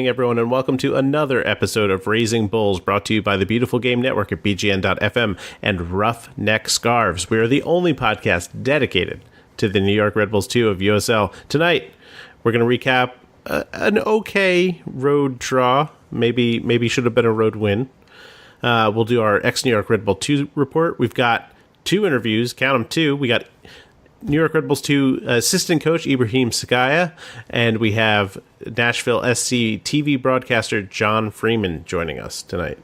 evening, everyone, and welcome to another episode of Raising Bulls, brought to you by the Beautiful Game Network at BGN.FM and Roughneck Scarves. We are the only podcast dedicated to the New York Red Bulls 2 of USL. Tonight, we're going to recap an okay road draw. Maybe should have been a road win. We'll do our New York Red Bull 2 report. We've got two interviews, count them two. We got New York Red Bulls 2 assistant coach Ibrahim Sekagya, and we have Nashville SC TV broadcaster John Freeman joining us tonight.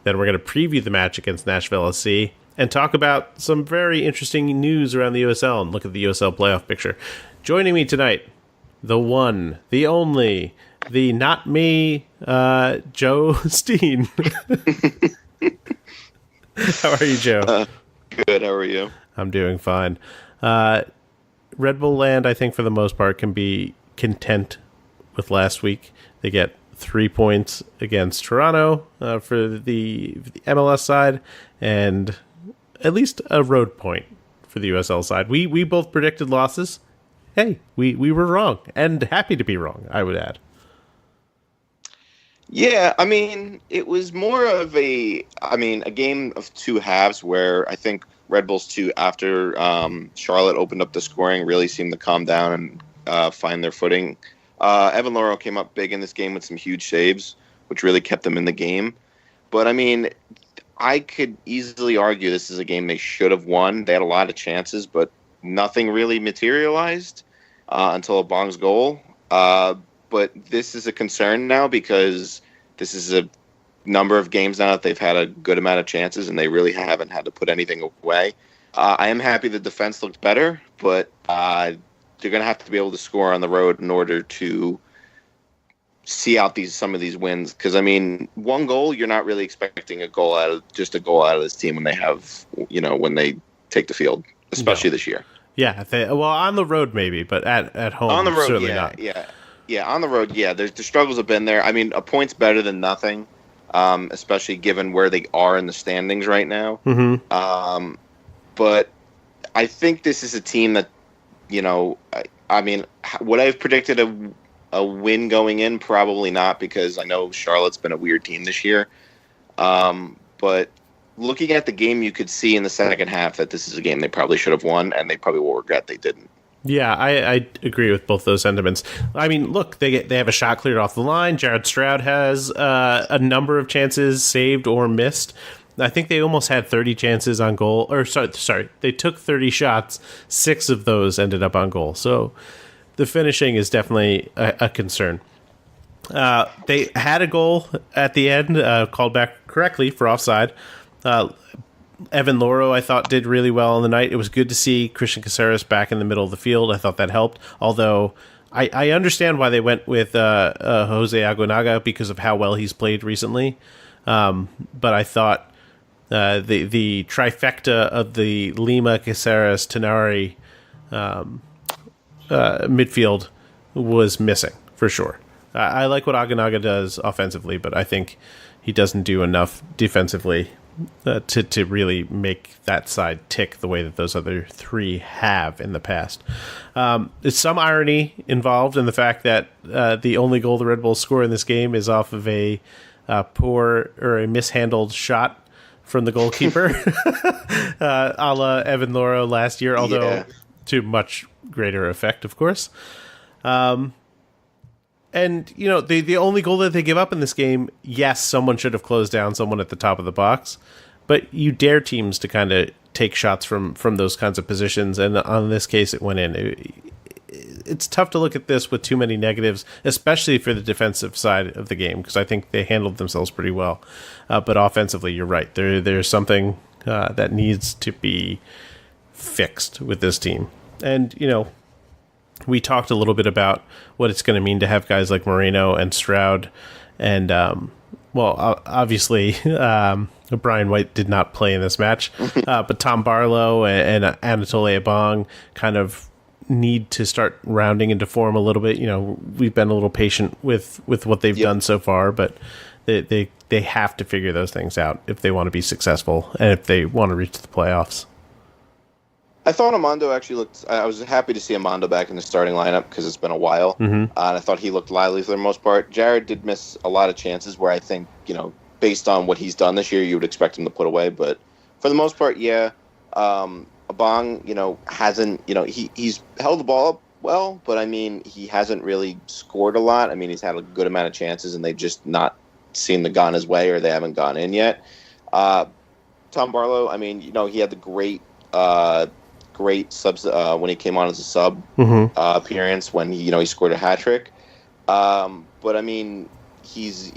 Then we're going to preview the match against Nashville SC and talk about some very interesting news around the USL and look at the USL playoff picture. Joining me tonight, the one, the only, the not me, Joe Steen. How are you, Joe? Good, how are you? I'm doing fine. Red Bull Land, I think, for the most part, can be content with last week. They get 3 points against Toronto for the MLS side, and at least a road point for the USL side. We both predicted losses. Hey, we were wrong, and happy to be wrong, I would add. Yeah, I mean, it was more of a game of two halves where I think Red Bulls 2, after Charlotte opened up the scoring, really seemed to calm down and find their footing. Evan Loro came up big in this game with some huge saves, which really kept them in the game. But, I mean, I could easily argue this is a game they should have won. They had a lot of chances, but nothing really materialized until a Bong's goal. But this is a concern now because this is a number of games now that they've had a good amount of chances and they really haven't had to put anything away. I am happy the defense looked better, but they're going to have to be able to score on the road in order to see out some of these wins. Because, I mean, one goal, you're not really expecting a goal out of this team when they have, when they take the field, especially this year. Yeah, on the road maybe, but at home, on the road, certainly yeah, not. Yeah, on the road, yeah. The struggles have been there. I mean, a point's better than nothing. Especially given where they are in the standings right now. Mm-hmm. But I think this is a team that, I mean, would I have predicted a win going in? Probably not, because I know Charlotte's been a weird team this year. But looking at the game, you could see in the second half that this is a game they probably should have won, and they probably will regret they didn't. Yeah, I agree with both those sentiments. I mean, look, they have a shot cleared off the line. Jared Stroud has a number of chances saved or missed. I think they almost had 30 chances on goal. Or sorry, they took 30 shots. 6 of those ended up on goal. So the finishing is definitely a concern. They had a goal at the end, called back correctly for offside. Evan Loro, I thought, did really well on the night. It was good to see Christian Caceres back in the middle of the field. I thought that helped. Although I understand why they went with Jose Aguinaga because of how well he's played recently. But I thought the trifecta of the Lima, Caceres, Tenari midfield was missing for sure. I like what Aguinaga does offensively, but I think he doesn't do enough defensively to really make that side tick the way that those other three have in the past. There's some irony involved in the fact that the only goal the Red Bulls score in this game is off of a poor or a mishandled shot from the goalkeeper, a la Evan Loro last year, although to much greater effect, of course. And, the only goal that they give up in this game, yes, someone should have closed down someone at the top of the box, but you dare teams to kind of take shots from those kinds of positions, and on this case, it went in. It's tough to look at this with too many negatives, especially for the defensive side of the game, because I think they handled themselves pretty well. But offensively, you're right. There's something that needs to be fixed with this team. And, we talked a little bit about what it's going to mean to have guys like Moreno and Stroud. And, obviously, Brian White did not play in this match. But Tom Barlow and Anatole Ebong kind of need to start rounding into form a little bit. We've been a little patient with what they've done so far, but they have to figure those things out if they want to be successful and if they want to reach the playoffs. I thought Amando actually looked. I was happy to see Amando back in the starting lineup because it's been a while, and I thought he looked lively for the most part. Jared did miss a lot of chances where I think, based on what he's done this year, you would expect him to put away. But for the most part, yeah, Abong, hasn't. He's held the ball up well, but I mean, he hasn't really scored a lot. I mean, he's had a good amount of chances, and they've just not seen the gone his way, or they haven't gone in yet. Tom Barlow, I mean, he had the great subs when he came on as a sub appearance when he scored a hat trick. But I mean, he's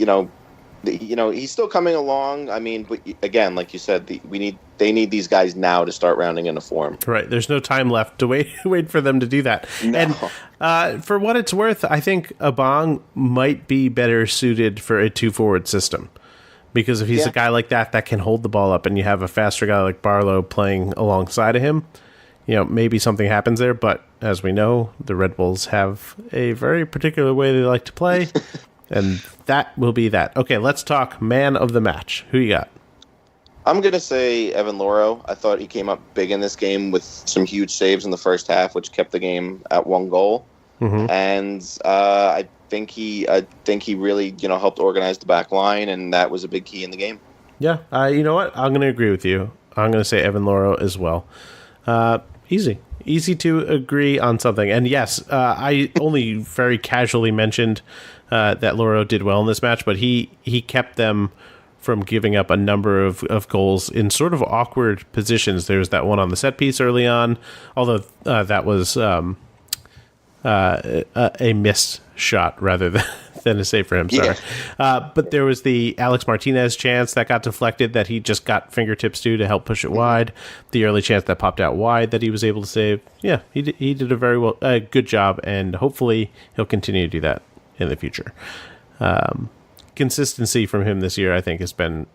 he's still coming along. I mean, but again, like you said, they need these guys now to start rounding into form. Right. There's no time left to wait for them to do that. No. And for what it's worth, I think Abong might be better suited for a 2-forward system. Because if he's a guy like that can hold the ball up, and you have a faster guy like Barlow playing alongside of him, maybe something happens there. But as we know, the Red Bulls have a very particular way they like to play, and that will be that. Okay, let's talk man of the match. Who you got? I'm going to say Evan Loro. I thought he came up big in this game with some huge saves in the first half, which kept the game at 1 goal. And I think he really helped organize the back line, and that was a big key in the game. Yeah, you know what? I'm going to agree with you. I'm going to say Evan Loro as well. Easy to agree on something. And yes, I only very casually mentioned that Loro did well in this match, but he kept them from giving up a number of goals in sort of awkward positions. There's that one on the set piece early on, although that was a missed shot rather than a save for him. Sorry. Yeah. But there was the Alex Martinez chance that got deflected that he just got fingertips to help push it wide. The early chance that popped out wide that he was able to save. Yeah, he did a good job, and hopefully he'll continue to do that in the future. Consistency from him this year, I think, has been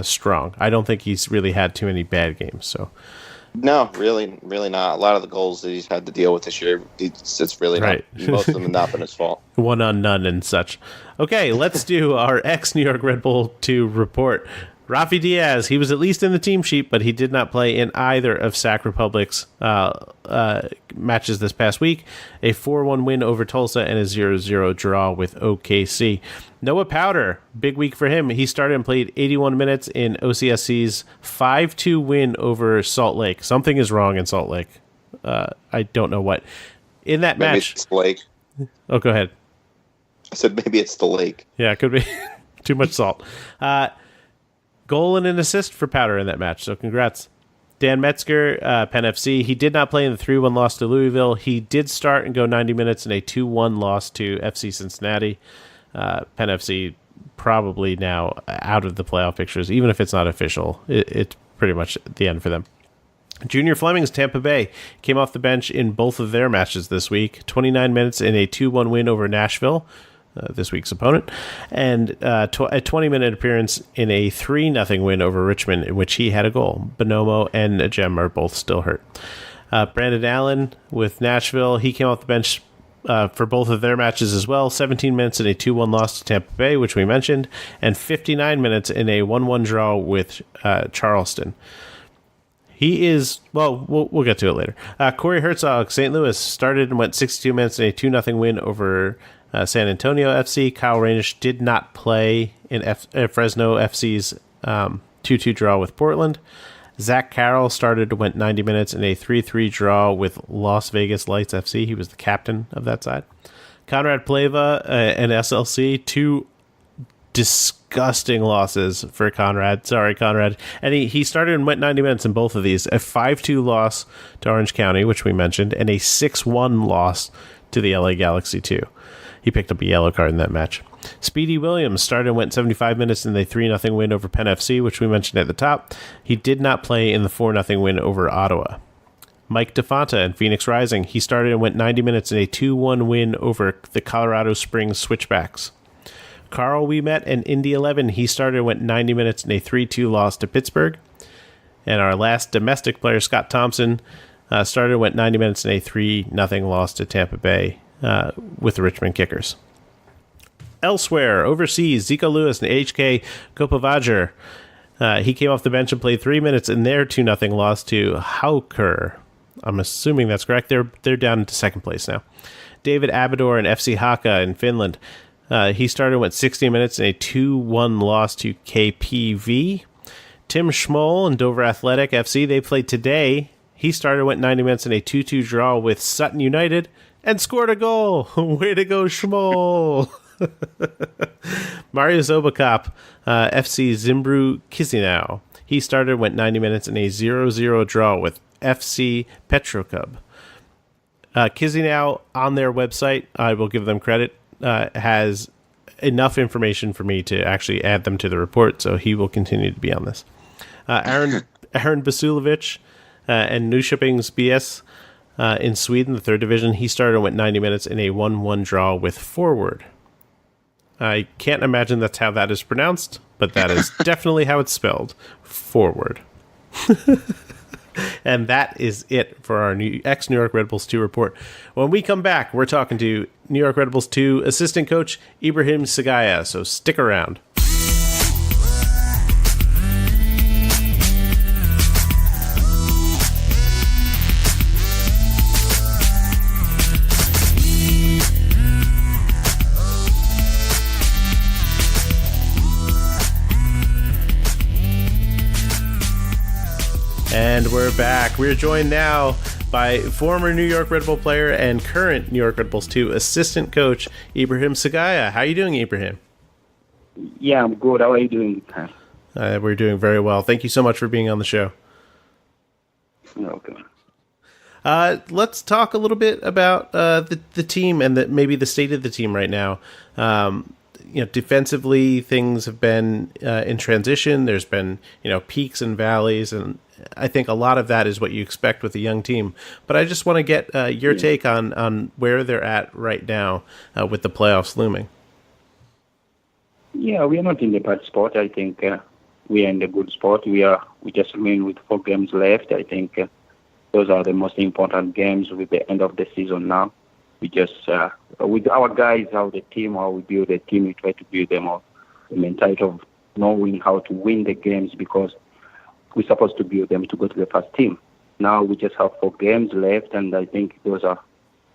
strong. I don't think he's really had too many bad games. So. No, really not. A lot of the goals that he's had to deal with this year, it's really right. Not. Most of them have not been his fault. 1 on none and such. Okay, let's do our ex-New York Red Bull 2 report. Rafi Diaz, he was at least in the team sheet, but he did not play in either of Sac Republic's matches this past week. A 4-1 win over Tulsa and a 0-0 draw with OKC. Noah Powder, big week for him. He started and played 81 minutes in OCSC's 5-2 win over Salt Lake. Something is wrong in Salt Lake. I don't know what. In that maybe match... it's the lake. Oh, go ahead. I said maybe it's the lake. Yeah, it could be. Too much salt. Goal and an assist for Powder in that match, so congrats. Dan Metzger, Penn FC, he did not play in the 3-1 loss to Louisville. He did start and go 90 minutes in a 2-1 loss to FC Cincinnati. Penn FC probably now out of the playoff pictures, even if it's not official. It's pretty much the end for them. Junior Fleming's Tampa Bay came off the bench in both of their matches this week. 29 minutes in a 2-1 win over Nashville, this week's opponent, and a 20-minute appearance in a 3-0 win over Richmond, in which he had a goal. Bonomo and Ajem are both still hurt. Brandon Allen with Nashville, he came off the bench for both of their matches as well. 17 minutes in a 2-1 loss to Tampa Bay, which we mentioned, and 59 minutes in a 1-1 draw with Charleston. He is, well, we'll get to it later. Corey Herzog, St. Louis, started and went 62 minutes in a 2-0 win over San Antonio FC. Kyle Rainish did not play in Fresno FC's 2-2 draw with Portland. Zach Carroll started and went 90 minutes in a 3-3 draw with Las Vegas Lights FC. He was the captain of that side. Conrad Pleva and SLC, 2 disgusting losses for Conrad. Sorry, Conrad. And he started and went 90 minutes in both of these. A 5-2 loss to Orange County, which we mentioned, and a 6-1 loss to the LA Galaxy 2. He picked up a yellow card in that match. Speedy Williams started and went 75 minutes in the 3-0 win over Penn FC, which we mentioned at the top. He did not play in the 4-0 win over Ottawa. Mike DeFonta in Phoenix Rising, he started and went 90 minutes in a 2-1 win over the Colorado Springs Switchbacks. Carl Ouimet and Indy 11, he started and went 90 minutes in a 3-2 loss to Pittsburgh. And our last domestic player, Scott Thompson, started and went 90 minutes in a 3-0 loss to Tampa Bay with the Richmond Kickers. Elsewhere, overseas, Zico Lewis and HK Kopavager. He came off the bench and played 3 minutes in their 2-0 loss to Hauker. I'm assuming that's correct. They're down into second place now. David Abador and FC Haka in Finland. He started, went 60 minutes in a 2-1 loss to KPV. Tim Schmoll and Dover Athletic FC, they played today. He started, went 90 minutes in a 2-2 draw with Sutton United and scored a goal. Way to go, Schmoll. Mario Zobacop, FC Zimbru Chisinau. He started, went 90 minutes in a 0-0 draw with FC Petrokub. Chisinau, on their website, I will give them credit, has enough information for me to actually add them to the report, so he will continue to be on this. Aaron Basulovic and Nyköpings BS in Sweden, the third division. He started and went 90 minutes in a 1-1 draw with Forward. I can't imagine that's how that is pronounced, but that is definitely how it's spelled. Forward. And that is it for our New York Red Bulls 2 report. When we come back, we're talking to New York Red Bulls 2 assistant coach Ibrahim Sekagya, so stick around. And we're back. We're joined now by former New York Red Bull player and current New York Red Bulls 2 assistant coach, Ibrahim Sekagya. How are you doing, Ibrahim? Yeah, I'm good. How are you doing? We're doing very well. Thank you so much for being on the show. Okay. Let's talk a little bit about the team and maybe the state of the team right now. Defensively, things have been in transition. There's been, peaks and valleys, and I think a lot of that is what you expect with a young team. But I just want to get your take on where they're at right now with the playoffs looming. Yeah, we are not in the bad spot. I think we are in the good spot. We just remain with 4 games left. I think those are the most important games with the end of the season now. We just, with our guys, how the team, how we build the team, we try to build them up. The mentality of knowing how to win the games, because we're supposed to build them to go to the first team. Now we just have 4 games left, and I think those are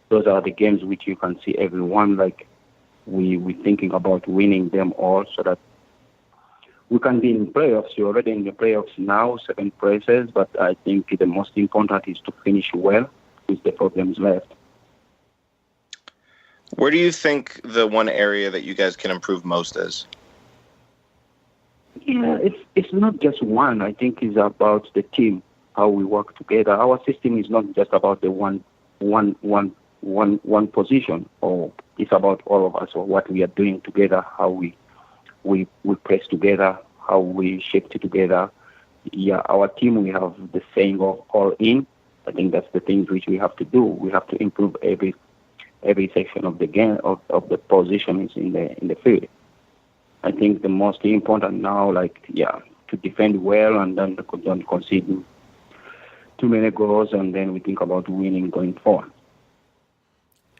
the games which you can see everyone, like we're thinking about winning them all so that we can be in playoffs. You're already in the playoffs now, 7 places, but I think the most important is to finish well with the 4 games left. Where do you think the one area that you guys can improve most is? Yeah, it's not just one. I think it's about the team, how we work together. Our system is not just about the one position, or it's about all of us, or what we are doing together, how we press together, how we shift together. Yeah, our team, we have the saying of all in. I think that's the things which we have to do. We have to improve every section of the game, of the positions in the field. I think the most important now, to defend well and then don't concede too many goals, and then we think about winning going forward.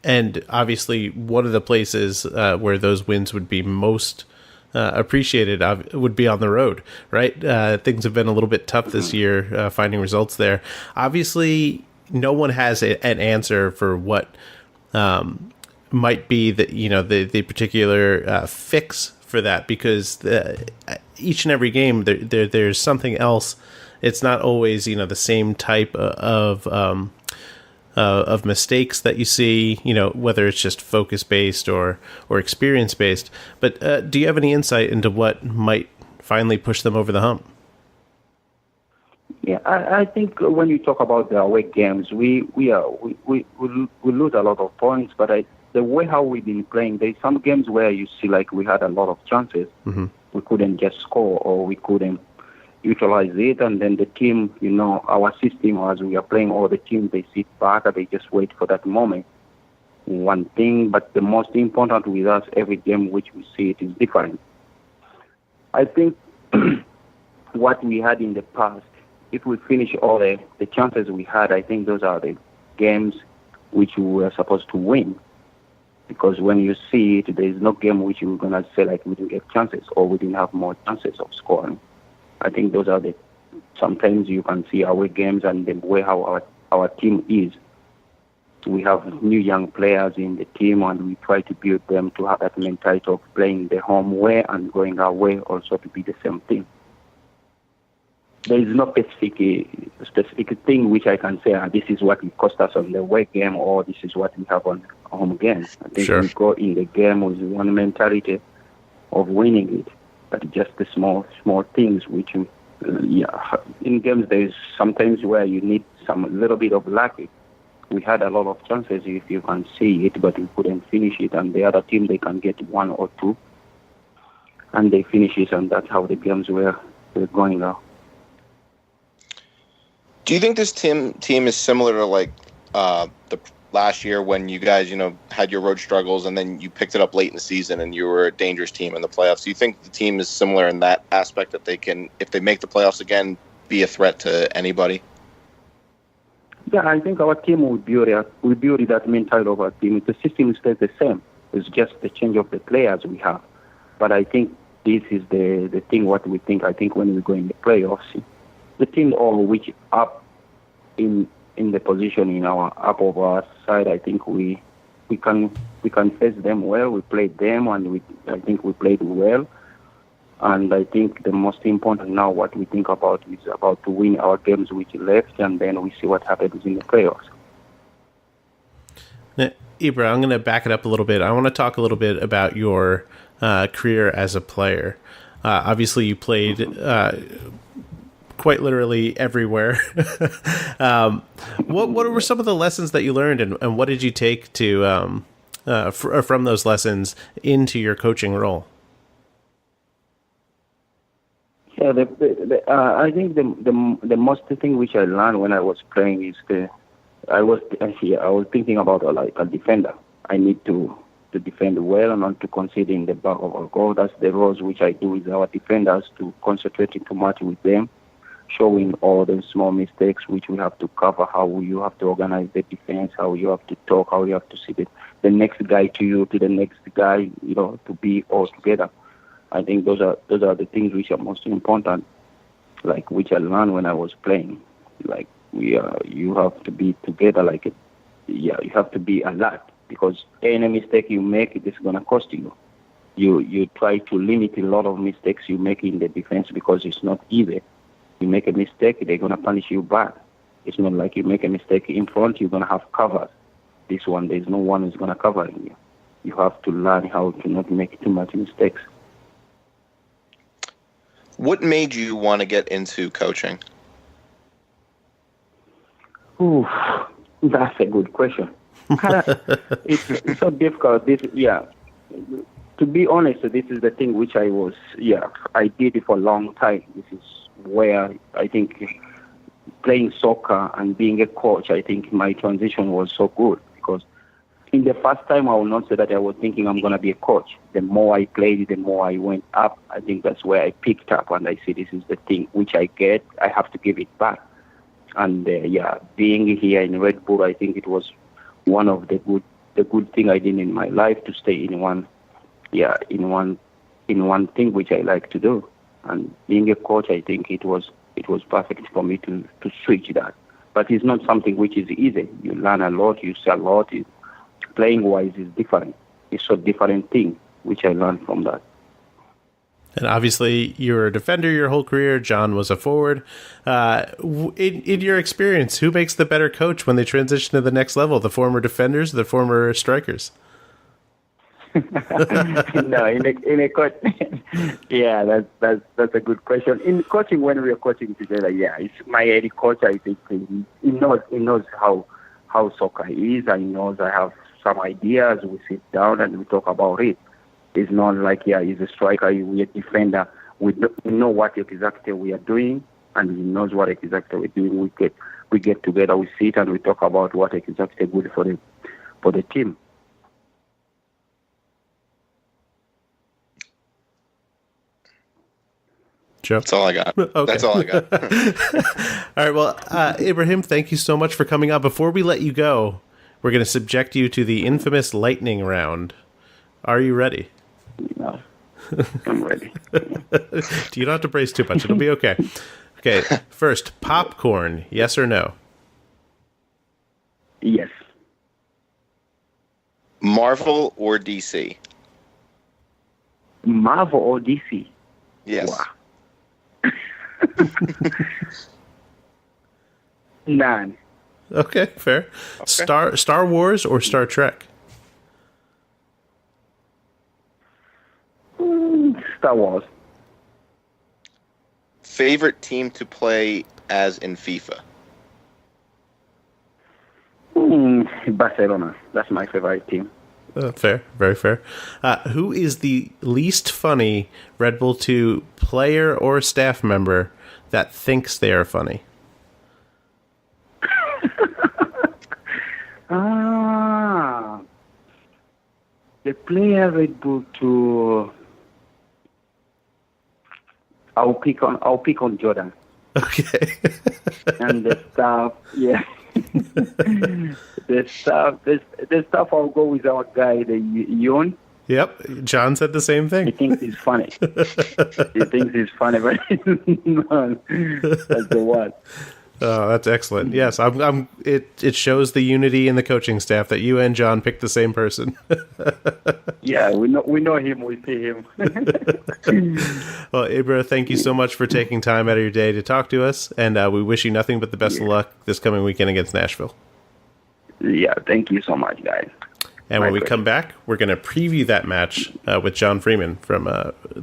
And obviously, one of the places where those wins would be most appreciated would be on the road, right? Things have been a little bit tough this year, finding results there. Obviously, no one has an answer for what might be the particular fix for that, because each and every game there's something else. It's not always the same type of mistakes that you see, whether it's just focus based or experience based. But do you have any insight into what might finally push them over the hump? Yeah, I think when you talk about the away games, we lose a lot of points, but the way how we've been playing, there's some games where you see like we had a lot of chances. Mm-hmm. We couldn't just score, or we couldn't utilize it, and then the team, our system, as we are playing, all the teams, they sit back and they just wait for that moment. One thing, but the most important with us, every game which we see, it is different. I think what we had in the past, if we finish all the chances we had, I think those are the games which we were supposed to win. Because when you see it, there is no game which you're going to say like we didn't get chances or we didn't have more chances of scoring. I think those are sometimes you can see away games and the way how our team is. We have new young players in the team, and we try to build them to have that mentality of playing the home way and going away also to be the same thing. There is no specific thing which I can say, this is what it cost us on the away game, or this is what we have on home game. I think we go in the game with one mentality of winning it, but just the small things which, in games there is sometimes where you need some little bit of luck. We had a lot of chances, if you can see it, but we couldn't finish it, and the other team, they can get one or two, and they finish it, and that's how the games were going now. Do you think this team is similar to like the last year when you guys, had your road struggles and then you picked it up late in the season and you were a dangerous team in the playoffs? Do you think the team is similar in that aspect, that they can, if they make the playoffs again, be a threat to anybody? Yeah, I think our team will build that mentality of our team. The system stays the same. It's just the change of the players we have. But I think this is the thing what we think. I think when we go in the playoffs, the team all which up in the position in our up of our side, I think we can face them well. We played them, and I think we played well. And I think the most important now what we think about is about to win our games which left, and then we see what happens in the playoffs. Now, Ibra, I'm going to back it up a little bit. I want to talk a little bit about your career as a player. Obviously, you played quite literally everywhere. What were some of the lessons that you learned, and what did you take to from those lessons into your coaching role? Yeah, I think the most thing which I learned when I was playing is I was thinking about like a defender. I need to defend well and not to concede in the back of our goal. That's the roles which I do with our defenders, to concentrate too much with them, showing all the small mistakes which we have to cover, how you have to organize the defense, how you have to talk, how you have to see the next guy to the next guy, to be all together. I think those are the things which are most important, like which I learned when I was playing. Like you have to be together, you have to be alert, because any mistake you make, it is gonna cost you. You try to limit a lot of mistakes you make in the defense, because it's not easy. You make a mistake, they're gonna punish you back. It's not like you make a mistake in front, you're gonna have covers. This one, there's no one who's gonna cover you. You have to learn how to not make too much mistakes. What made you want to get into coaching? Ooh, that's a good question. It's so difficult. To be honest, this is the thing which I did it for a long time. This is where I think playing soccer and being a coach, I think my transition was so good, because in the first time, I will not say that I was thinking I'm going to be a coach. The more I played, the more I went up. I think that's where I picked up, and I see this is the thing which I get. I have to give it back. And being here in Red Bull, I think it was one of the good thing I did in my life, to stay in one thing which I like to do. And being a coach, I think it was perfect for me to switch that. But it's not something which is easy. You learn a lot, you see a lot. Playing wise is different. It's a different thing which I learned from that. And obviously, you were a defender your whole career. John was a forward. In your experience, who makes the better coach when they transition to the next level? The former defenders, the former strikers? No, in a coach, yeah, that's a good question. In coaching, when we are coaching together, it's my head coach. I think he knows how soccer is. He knows I have some ideas. We sit down and we talk about it. It's not like he's a striker, we a defender. We know what exactly we are doing, and he knows what exactly we're doing. We get together, we sit and we talk about what exactly good for the team. Joe? That's all I got. Okay. That's all I got. All right. Well, Ibrahim, thank you so much for coming on. Before we let you go, we're going to subject you to the infamous lightning round. Are you ready? No, I'm ready. You don't have to brace too much. It'll be okay. Okay. First, popcorn. Yes or no? Yes. Marvel or DC? Marvel or DC? Yes. Wow. None. Okay, fair. Okay. Star Wars or Star Trek? Star Wars. Favorite team to play as in FIFA? Barcelona. That's my favorite team. Fair, very fair. Who is the least funny Red Bull 2 player or staff member that thinks they are funny? The player Red Bull 2. I'll pick on Jordan. Okay. And the staff, yeah. the staff I'll go with our guy, the Yon. Yep, John said the same He thing. thinks he's funny. He thinks he's funny, but no, that's the one. Oh, that's excellent. Yes, it shows the unity in the coaching staff that you and John picked the same person. Yeah, we know him. We see him. Well, Ibra, thank you so much for taking time out of your day to talk to us, and we wish you nothing but the best of luck this coming weekend against Nashville. Yeah, thank you so much, guys. And when we come back, we're going to preview that match with John Freeman from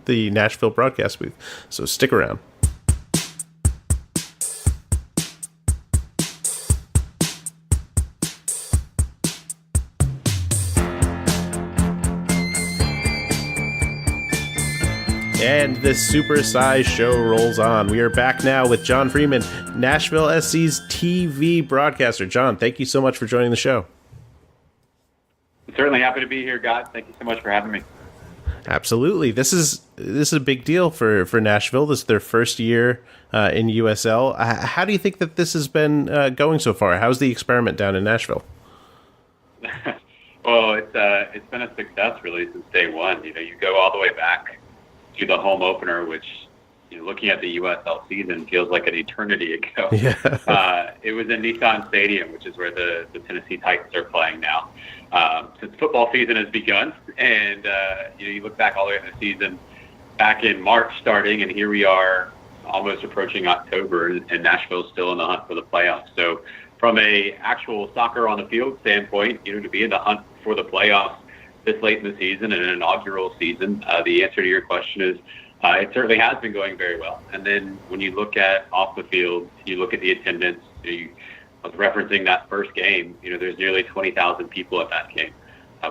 the Nashville broadcast booth. So stick around. And this super-sized show rolls on. We are back now with John Freeman, Nashville SC's TV broadcaster. John, thank you so much for joining the show. I'm certainly happy to be here, God. Thank you so much for having me. Absolutely. This is a big deal for Nashville. This is their first year in USL. How do you think that this has been going so far? How's the experiment down in Nashville? Well, it's been a success really since day one. You know, you go all the way back to the home opener, which, you know, looking at the USL season feels like an eternity ago. Yeah. It was in Nissan Stadium, which is where the Tennessee Titans are playing now. Since football season has begun, and you look back all the way in the season, back in March starting, and here we are almost approaching October, and Nashville's still in the hunt for the playoffs. So from a actual soccer on the field standpoint, you know, to be in the hunt for the playoffs this late in the season and an inaugural season, the answer to your question is it certainly has been going very well. And then when you look at off the field, you look at the attendance. I was referencing that first game. You know, there's nearly 20,000 people at that game.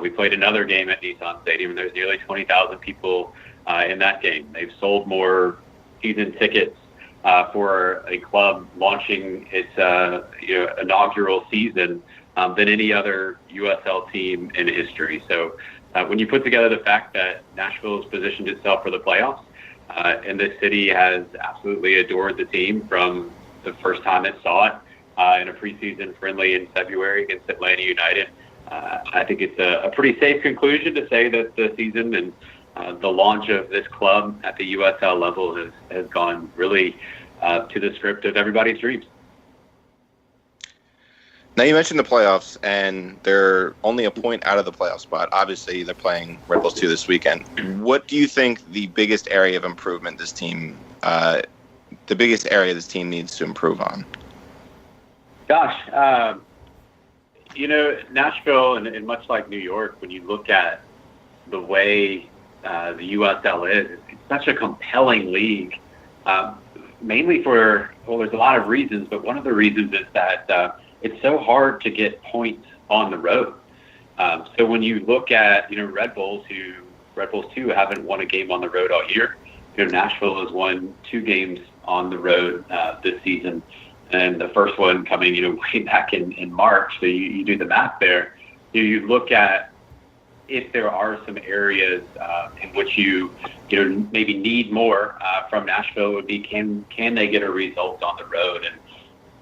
We played another game at Nissan Stadium, and there's nearly 20,000 people in that game. They've sold more season tickets for a club launching its inaugural season than any other USL team in history. So when you put together the fact that Nashville has positioned itself for the playoffs, and this city has absolutely adored the team from the first time it saw it in a preseason friendly in February against Atlanta United, I think it's a pretty safe conclusion to say that the season and the launch of this club at the USL level has gone really to the script of everybody's dreams. Now, you mentioned the playoffs, and they're only a point out of the playoff spot. Obviously, they're playing Red Bulls 2 this weekend. What do you think the biggest area of improvement this team needs to improve on? Gosh, Nashville, and much like New York, when you look at the way the USL is, it's such a compelling league, mainly there's a lot of reasons, but one of the reasons is that it's so hard to get points on the road. So when you look at, Red Bulls 2 haven't won a game on the road all year. Nashville has won 2 games on the road this season, and the first one coming, way back in March. So you do the math there. You look at if there are some areas in which you maybe need more from Nashville, would be can they get a result on the road? And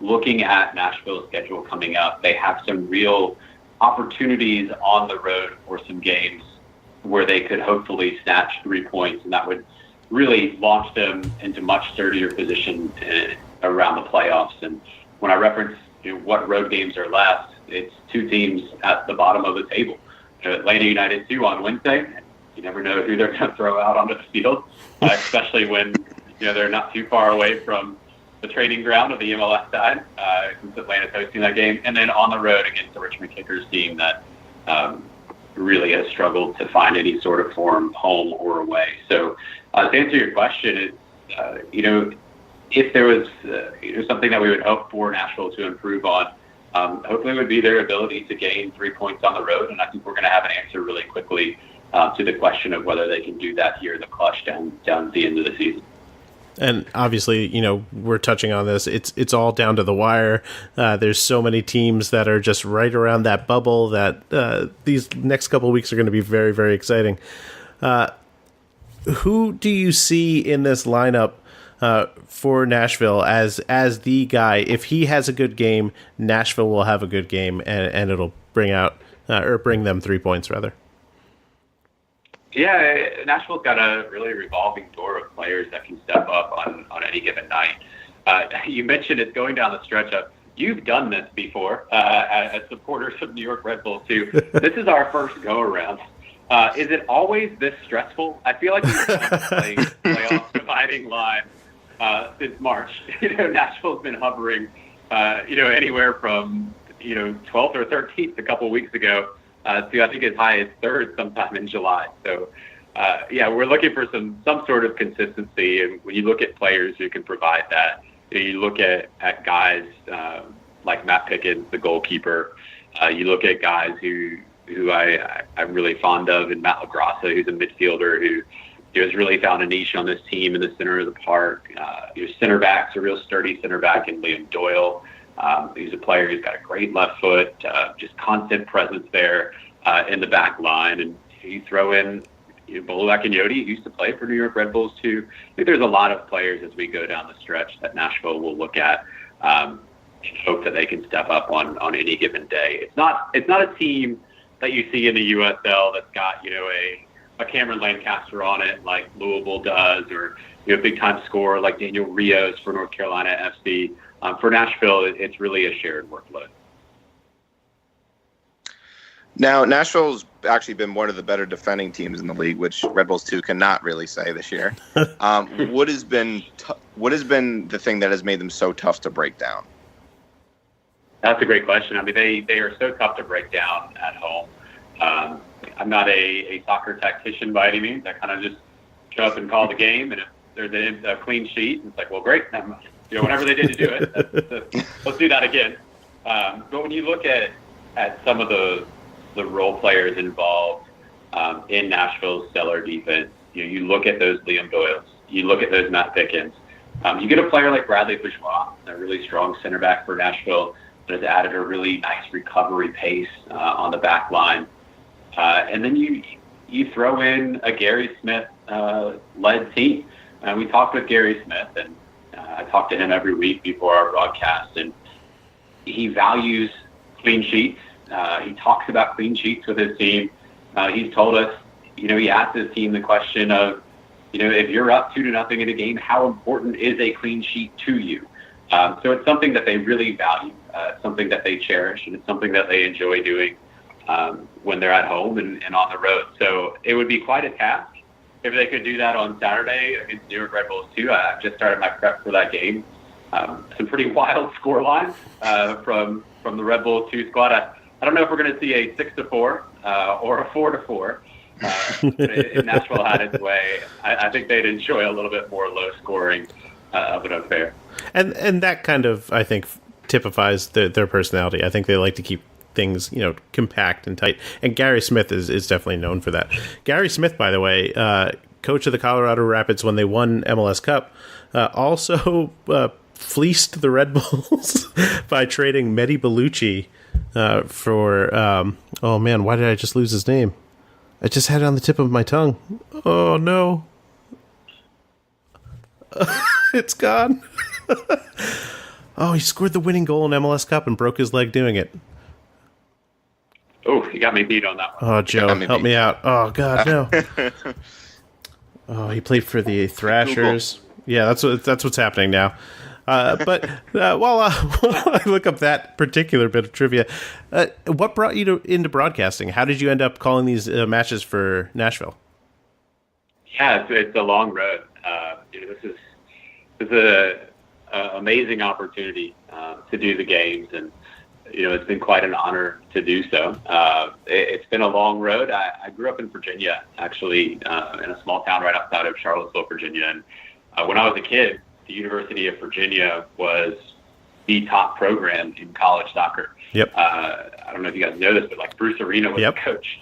looking at Nashville's schedule coming up, they have some real opportunities on the road for some games where they could hopefully snatch 3 points, and that would really launch them into much sturdier position around the playoffs. And when I reference what road games are left, it's two teams at the bottom of the table. Atlanta United 2 on Wednesday. You never know who they're going to throw out onto the field, especially when they're not too far away from the training ground of the MLS side, since Atlanta's hosting that game. And then on the road against the Richmond Kickers team that really has struggled to find any sort of form, home or away. So to answer your question, is if there was something that we would hope for Nashville to improve on, hopefully it would be their ability to gain 3 points on the road. And I think we're going to have an answer really quickly to the question of whether they can do that here in the clutch down at the end of the season. And obviously, we're touching on this. It's all down to the wire. There's so many teams that are just right around that bubble that these next couple of weeks are going to be very, very exciting. Who do you see in this lineup for Nashville as the guy? If he has a good game, Nashville will have a good game, and it'll bring them 3 points rather. Yeah, Nashville's got a really revolving door of players that can step up on any given night. You mentioned it's going down the stretch of, you've done this before as supporters of New York Red Bulls too. This is our first go-around. Is it always this stressful? I feel like we've been playing playoff dividing line since March. Nashville's been hovering, anywhere from 12th or 13th a couple weeks ago to I think as high as 3rd sometime in July. So we're looking for some sort of consistency. And when you look at players who can provide that, you look at guys like Matt Pickens, the goalkeeper. You look at guys who I'm really fond of, and Matt LaGrassa, who's a midfielder who has really found a niche on this team in the center of the park. Your center back's a real sturdy center back in Liam Doyle. He's a player who's got a great left foot, just constant presence there in the back line. And you throw in Bolu Akinyodi, who used to play for New York Red Bulls too. I think there's a lot of players as we go down the stretch that Nashville will look at and hope that they can step up on any given day. It's not a team that you see in the USL that's got a Cameron Lancaster on it like Louisville does, or a big time scorer like Daniel Rios for North Carolina FC. For Nashville, it's really a shared workload. Now, Nashville's actually been one of the better defending teams in the league, which Red Bulls 2 cannot really say this year. What has been the thing that has made them so tough to break down? That's a great question. I mean, they are so tough to break down at home. I'm not a soccer tactician by any means. I kind of just show up and call the game, and if there's a clean sheet, it's like, well, great. Whatever they did to do it, let's do that again. But when you look at some of the role players involved in Nashville's stellar defense, you look at those Liam Doyles, you look at those Matt Pickens. You get a player like Bradley Bourgeois, a really strong center back for Nashville that has added a really nice recovery pace on the back line. And then you throw in a Gary Smith led team. We talked with Gary Smith, and I talk to him every week before our broadcast, and he values clean sheets. He talks about clean sheets with his team. He's told us, he asked his team the question of, if you're up 2-0 in a game, how important is a clean sheet to you? So it's something that they really value. It's something that they cherish, and it's something that they enjoy doing when they're at home and on the road. So it would be quite a task if they could do that on Saturday against New York Red Bulls 2. I just started my prep for that game. Some pretty wild score lines from the Red Bulls 2 squad. I don't know if we're going to see a 6-4 or a 4-4. If Nashville had its way, I think they'd enjoy a little bit more low scoring of an affair. And that kind of, I think, typifies their personality. I think they like to keep things, compact and tight. And Gary Smith is definitely known for that. Gary Smith, by the way, coach of the Colorado Rapids when they won MLS Cup, also fleeced the Red Bulls by trading Mehdi Bellucci for, oh man, why did I just lose his name? I just had it on the tip of my tongue. Oh no. It's gone. Oh, he scored the winning goal in MLS Cup and broke his leg doing it. Oh, you got me beat on that one. Oh, Joe, help me out. Oh, God, no. Oh, he played for the Thrashers. Yeah, that's what's happening now. While I look up that particular bit of trivia, what brought you into broadcasting? How did you end up calling these matches for Nashville? Yeah, it's a long road. This is a amazing opportunity to do the games, and it's been quite an honor to do so. It's been a long road. I grew up in Virginia, actually, in a small town right outside of Charlottesville, Virginia. And when I was a kid, the University of Virginia was the top program in college soccer. Yep. I don't know if you guys know this, but like Bruce Arena was the coach.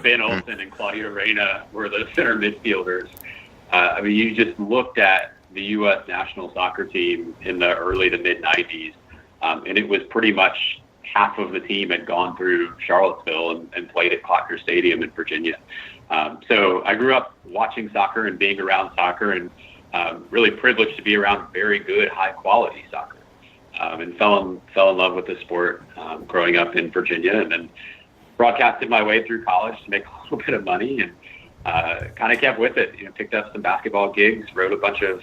Ben Olsen and Claudio Reyna were the center midfielders. You just looked at the U.S. national soccer team in the early to mid 90s. And it was pretty much half of the team had gone through Charlottesville and played at Clocker Stadium in Virginia. So I grew up watching soccer and being around soccer, and really privileged to be around very good, high-quality soccer. And fell in love with the sport growing up in Virginia, and then broadcasted my way through college to make a little bit of money, and kind of kept with it. Picked up some basketball gigs, rode a bunch of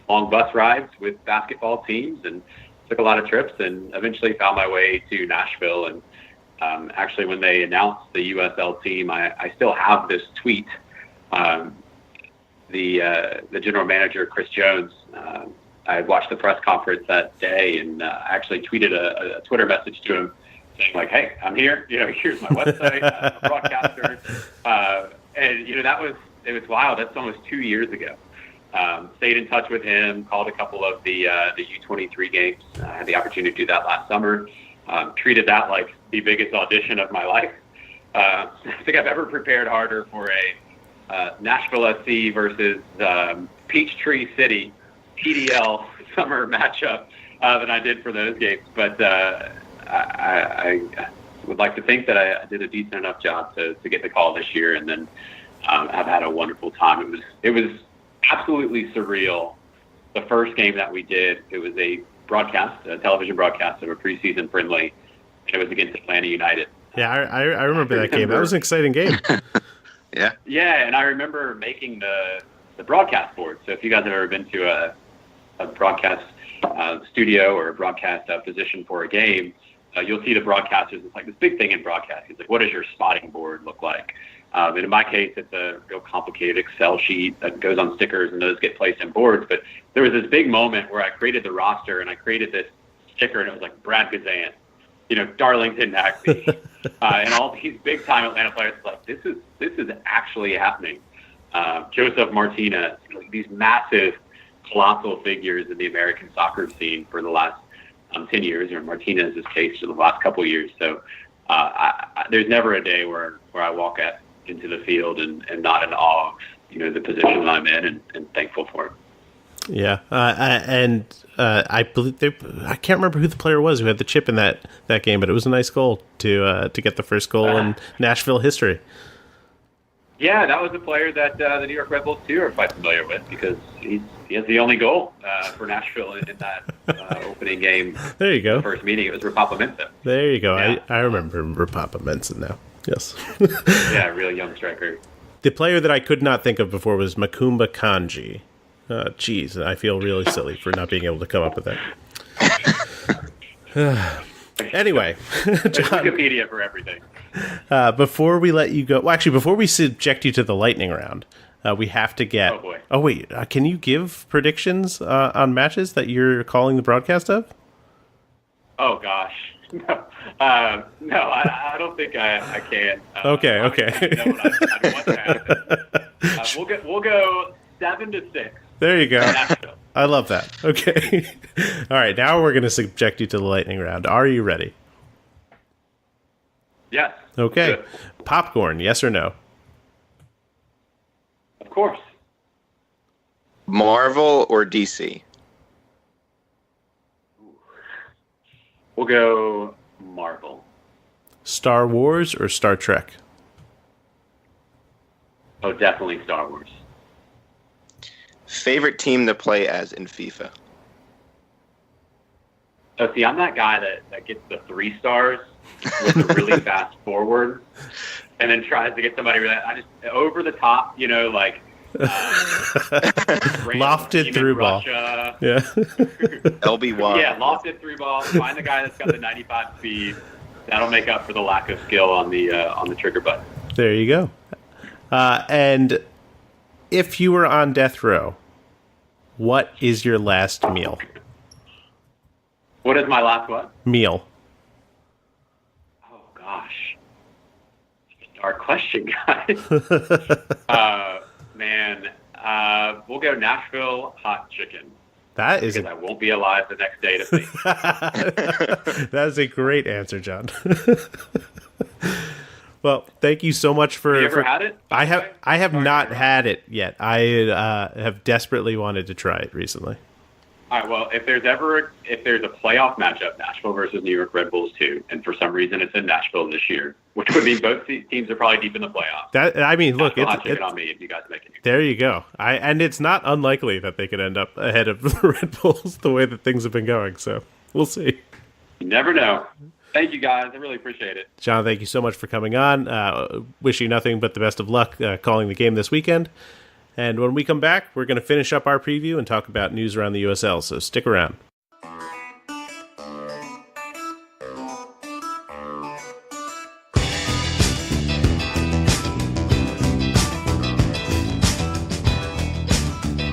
long bus rides with basketball teams, and took a lot of trips, and eventually found my way to Nashville. And actually, when they announced the USL team, I still have this tweet. The general manager, Chris Jones, I had watched the press conference that day, and I actually tweeted a Twitter message to him saying, like, hey, I'm here. Here's my website. I'm a broadcaster. And it was wild. That's almost 2 years ago. Stayed in touch with him, called a couple of the U23 games. I had the opportunity to do that last summer. Treated that like the biggest audition of my life. I think I've ever prepared harder for a Nashville SC versus Peachtree City PDL summer matchup than I did for those games. But I would like to think that I did a decent enough job to get the call this year, and then I've had a wonderful time. It was absolutely surreal. The first game that we did, it was a television broadcast of a preseason friendly, and it was against Atlanta United. Yeah, I remember that game. That was an exciting game. Yeah, and I remember making the broadcast board. So if you guys have ever been to a broadcast studio or a broadcast position for a game, you'll see the broadcasters. It's like this big thing in broadcasting. It's like, what does your spotting board look like? And in my case, it's a real complicated Excel sheet that goes on stickers, and those get placed in boards. But there was this big moment where I created the roster, and I created this sticker, and it was like Brad Gazan, Darlington Nagbe, and all these big-time Atlanta players. Like, this is actually happening. Joseph Martinez, these massive, colossal figures in the American soccer scene for the last 10 years, or Martinez's case for the last couple of years. So there's never a day where I walk into the field and not in awe of the position that I'm in, and thankful for it. Yeah, I believe I can't remember who the player was who had the chip in that game, but it was a nice goal to get the first goal in Nashville history. Yeah, that was a player that the New York Red Bulls too are quite familiar with, because he has the only goal for Nashville in that opening game. There you go. The first meeting, it was Rapapa Mensah. There you go. Yeah. I remember Rapapa Mensah now. Yes. Yeah, real young striker. The player that I could not think of before was Makumba Kanji. Geez, I feel really silly for not being able to come up with that. Anyway, John, Wikipedia for everything. Before we let you go, before we subject you to the lightning round, we have to get. Oh boy! Oh wait, can you give predictions on matches that you're calling the broadcast of? Oh gosh, no, I don't think I can. Okay. I want to happen. We'll go 7-6. There you go. I love that. Okay. All right, now we're going to subject you to the lightning round. Are you ready? Yes. Okay. Good. Popcorn, yes or no? Of course. Marvel or DC? We'll go Marvel. Star Wars or Star Trek? Oh, definitely Star Wars. Favorite team to play as in FIFA? Oh, see, I'm that guy that gets the 3 stars with the really fast forward, and then tries to get somebody really, over the top, like Lofted through ball. Yeah. LB1. Yeah, lofted through ball. Find the guy that's got the 95 speed. That'll make up for the lack of skill on the trigger button. There you go. And if you were on death row, what is your last meal? What is my last what? Meal. Oh, gosh. Dark question, guys. We'll go Nashville hot chicken. That is because I won't be alive the next day to see. That is a great answer, John. Well, thank you so much for. Have you ever had it? I have not had it yet. I have desperately wanted to try it recently. All right. Well, if there's a playoff matchup, Nashville versus New York Red Bulls 2, and for some reason it's in Nashville this year, which would mean both teams are probably deep in the playoffs. Look, it's on me if you guys make it. There you go. And it's not unlikely that they could end up ahead of the Red Bulls the way that things have been going. So we'll see. You never know. Thank you, guys. I really appreciate it. John, thank you so much for coming on. Wish you nothing but the best of luck calling the game this weekend. And when we come back, we're going to finish up our preview and talk about news around the USL, so stick around.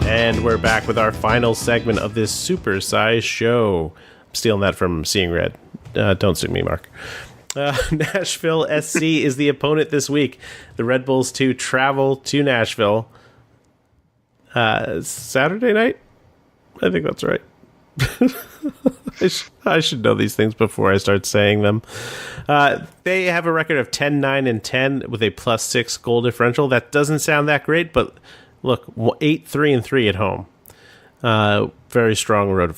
And we're back with our final segment of this super-sized show. I'm stealing that from Seeing Red. Don't sue me, Mark. Nashville SC is the opponent this week. The Red Bulls 2 travel to Nashville Saturday night? I think that's right. I should know these things before I start saying them. They have a record of 10-9-10 with a +6 goal differential. That doesn't sound that great, but look, 8-3-3 at home. Very strong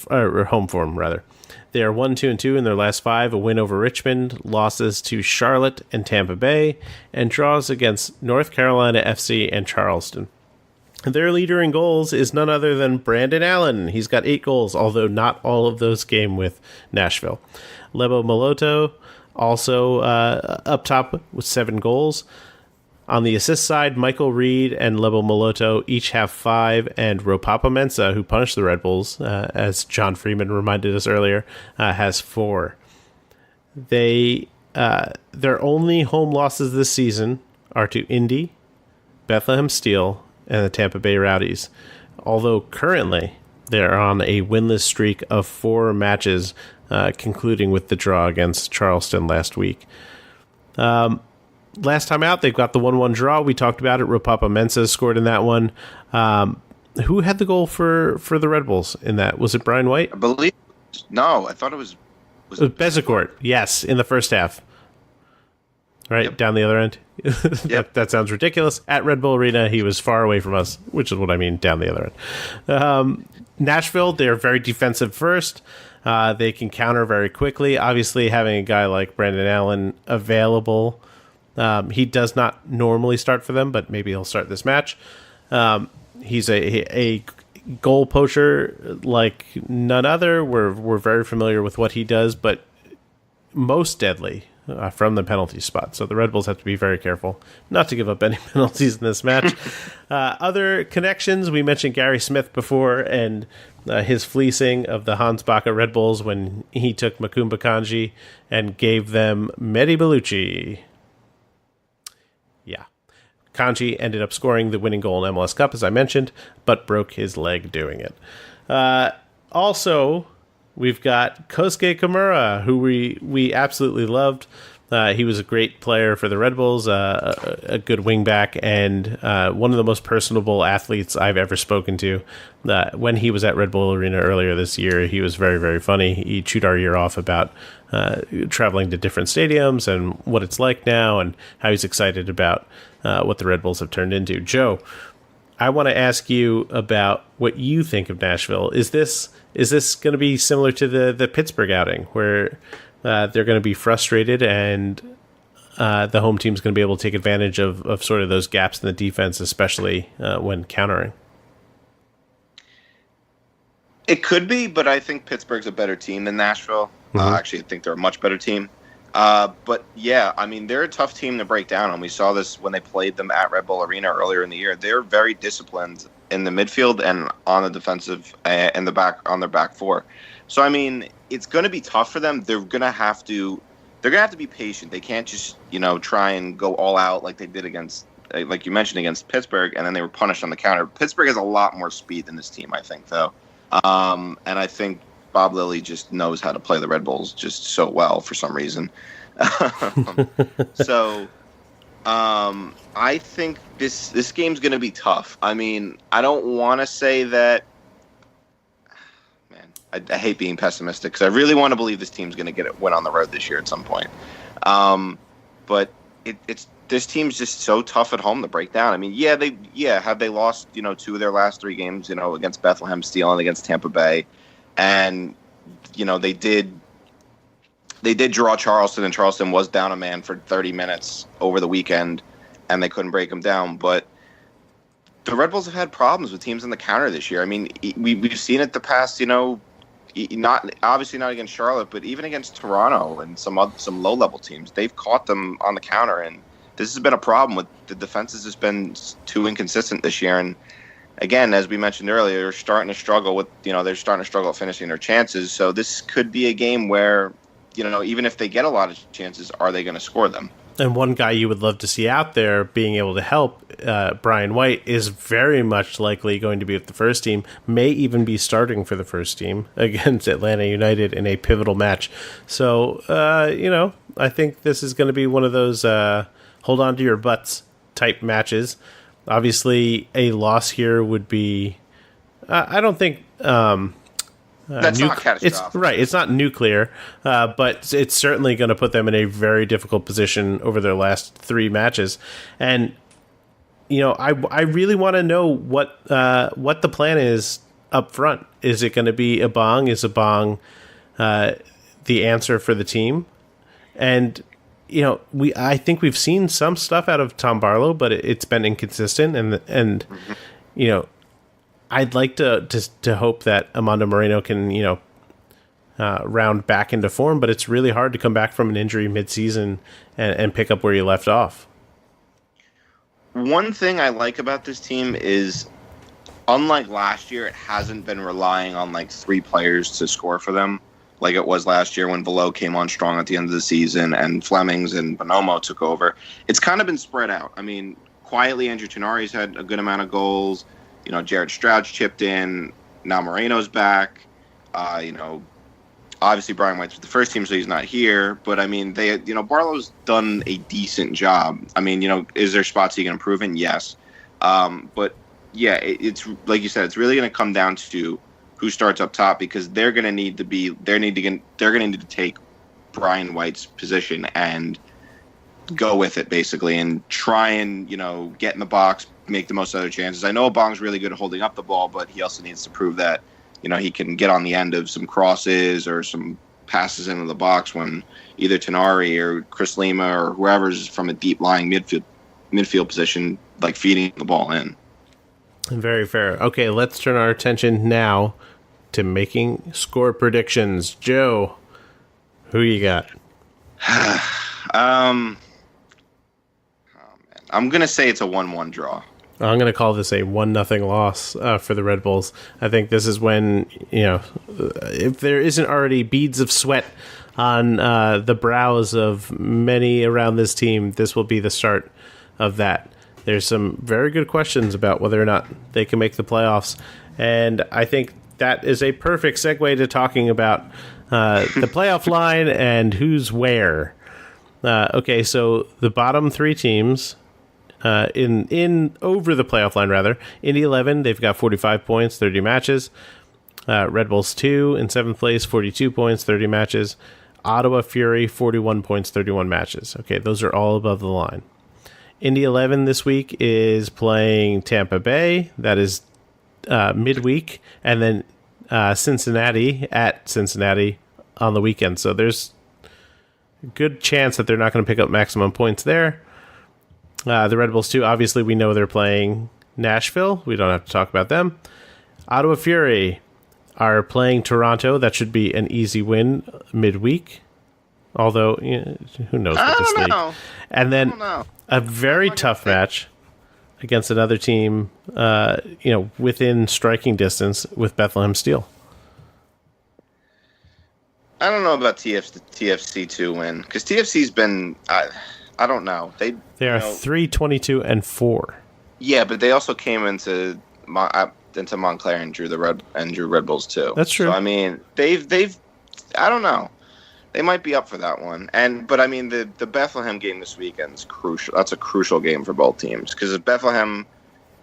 home form, rather. They are 1-2-2 in their last 5, a win over Richmond, losses to Charlotte and Tampa Bay, and draws against North Carolina FC and Charleston. Their leader in goals is none other than Brandon Allen. He's got 8 goals, although not all of those came with Nashville. Lebo Moloto also up top with 7 goals. On the assist side, Michael Reed and Lebo Moloto each have 5, and Ropapa Mensah, who punished the Red Bulls, as John Freeman reminded us earlier, has 4. Their only home losses this season are to Indy, Bethlehem Steel, and the Tampa Bay Rowdies, although currently they're on a winless streak of 4 matches, concluding with the draw against Charleston last week. Last time out, they've got the 1-1 draw. We talked about it. Ropapa Mensah scored in that one. Who had the goal for the Red Bulls in that? Was it Brian White? I believe. No, I thought it was Bezecourt. Yes, in the first half. Right, yep. Down the other end. Yep. That sounds ridiculous. At Red Bull Arena, he was far away from us, which is what I mean, down the other end. Nashville, they're very defensive first. They can counter very quickly. Obviously, having a guy like Brandon Allen available, he does not normally start for them, but maybe he'll start this match. He's a goal poacher like none other. We're very familiar with what he does, but most deadly from the penalty spot. So the Red Bulls have to be very careful not to give up any penalties in this match. Other connections, we mentioned Gary Smith before and his fleecing of the Hans Backe Red Bulls when he took Makumba Kanji and gave them Mehdi Bellucci. Yeah. Kanji ended up scoring the winning goal in MLS Cup, as I mentioned, but broke his leg doing it. Also, we've got Kosuke Kimura, who we absolutely loved. He was a great player for the Red Bulls, a good wingback, and one of the most personable athletes I've ever spoken to. When he was at Red Bull Arena earlier this year, he was very, very funny. He chewed our ear off about traveling to different stadiums and what it's like now and how he's excited about what the Red Bulls have turned into. Joe, I want to ask you about what you think of Nashville. Is this going to be similar to the Pittsburgh outing, where they're going to be frustrated and the home team's going to be able to take advantage of sort of those gaps in the defense, especially when countering? It could be, but I think Pittsburgh's a better team than Nashville. Actually, I think they're a much better team. But yeah, I mean, they're a tough team to break down, and we saw this when they played them at Red Bull Arena earlier in the year. They're very disciplined in the midfield and on the defensive and the back on their back four. So I mean, it's going to be tough for them. They're going to have to be patient. They can't just try and go all out like they did against, like you mentioned, against Pittsburgh, and then they were punished on the counter. Pittsburgh has a lot more speed than this team, I think, though, and I think Bob Lilly just knows how to play the Red Bulls just so well for some reason. So I think this game's going to be tough. I mean, I don't want to say that. Man, I hate being pessimistic because I really want to believe this team's going to get a win on the road this year at some point. But it's this team's just so tough at home to break down. I mean, have they lost 2 of their last 3 games? Against Bethlehem Steel and against Tampa Bay. And, they did draw Charleston, and Charleston was down a man for 30 minutes over the weekend, and they couldn't break them down. But the Red Bulls have had problems with teams in the counter this year. I mean, we've seen it the past, not obviously not against Charlotte, but even against Toronto and some low-level teams. They've caught them on the counter, and this has been a problem with the defense has just been too inconsistent this year. And again, as we mentioned earlier, they're starting to struggle at finishing their chances. So this could be a game where, even if they get a lot of chances, are they going to score them? And one guy you would love to see out there being able to help, Brian White, is very much likely going to be with the first team, may even be starting for the first team against Atlanta United in a pivotal match. So, I think this is going to be one of those hold on to your butts type matches. Obviously, a loss here would be, I don't think... That's not catastrophic. It's not nuclear, but it's certainly going to put them in a very difficult position over their last 3 matches. And, I really want to know what the plan is up front. Is it going to be Abong? Is Abong the answer for the team? And... I think we've seen some stuff out of Tom Barlow, but it's been inconsistent, and I'd like to hope that Amando Moreno can round back into form, but it's really hard to come back from an injury mid-season and pick up where you left off. One thing I like about this team is, unlike last year, it hasn't been relying on 3 players to score for them, like it was last year when Velo came on strong at the end of the season and Flemings and Bonomo took over. It's kind of been spread out. I mean, quietly, Andrew Tenari's had a good amount of goals. Jared Stroud's chipped in. Now Moreno's back. Obviously Brian White's with the first team, so he's not here. But, I mean, Barlow's done a decent job. I mean, is there spots he can improve in? Yes. But, yeah, it's like you said, it's really going to come down to who starts up top, because they're going to need to take Brian White's position and go with it, basically, and try and get in the box, make the most of their chances. I know Bong's really good at holding up the ball, but he also needs to prove that he can get on the end of some crosses or some passes into the box when either Tenari or Chris Lima or whoever's from a deep lying midfield position feeding the ball in. Very fair. Okay, let's turn our attention now to making score predictions. Joe, who you got? I'm going to say it's a 1-1 draw. I'm going to call this a 1-0 loss for the Red Bulls. I think this is when, if there isn't already beads of sweat on the brows of many around this team, this will be the start of that. There's some very good questions about whether or not they can make the playoffs. And I think that is a perfect segue to talking about the playoff line and who's where. Okay, so the bottom 3 teams in over the playoff line, rather. Indy 11, they've got 45 points, 30 matches. Red Bulls 2 in 7th place, 42 points, 30 matches. Ottawa Fury, 41 points, 31 matches. Okay, those are all above the line. Indy 11 this week is playing Tampa Bay. That is midweek. And then Cincinnati at Cincinnati on the weekend. So there's a good chance that they're not going to pick up maximum points there. The Red Bulls 2, obviously we know they're playing Nashville. We don't have to talk about them. Ottawa Fury are playing Toronto. That should be an easy win midweek. Although, who knows with this league. know. And then a very tough match against another team, within striking distance with Bethlehem Steel. I don't know about TFC 2 win, because TFC's been, I don't know. They are 3-22-4. Yeah, but they also came into Montclair and drew Red Bulls too. That's true. So I mean, they've I don't know. They might be up for that one. But I mean, the Bethlehem game this weekend is crucial. That's a crucial game for both teams, because if Bethlehem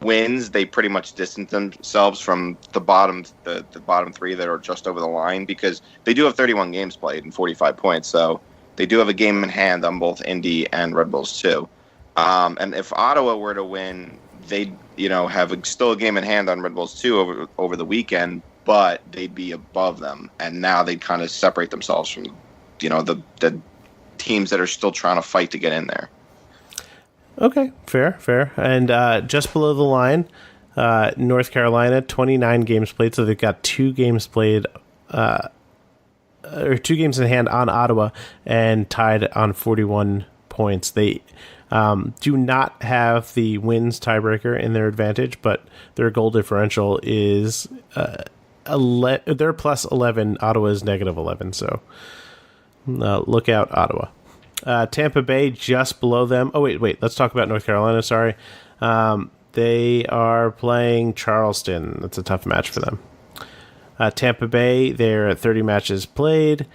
wins, they pretty much distance themselves from the bottom three that are just over the line, because they do have 31 games played and 45 points. So they do have a game in hand on both Indy and Red Bulls too. And if Ottawa were to win, they'd have still a game in hand on Red Bulls too over the weekend, but they'd be above them, and now they'd kind of separate themselves from the teams that are still trying to fight to get in there. Okay, fair. And just below the line, North Carolina, 29 games played, so they've got 2 games played, or 2 games in hand on Ottawa, and tied on 41 points. They do not have the wins tiebreaker in their advantage, but their goal differential is they're plus 11, Ottawa's negative 11, so look out, Ottawa. Tampa Bay just below them. Oh, wait. Let's talk about North Carolina. Sorry. They are playing Charleston. That's a tough match for them. Tampa Bay, they're at 30 matches played,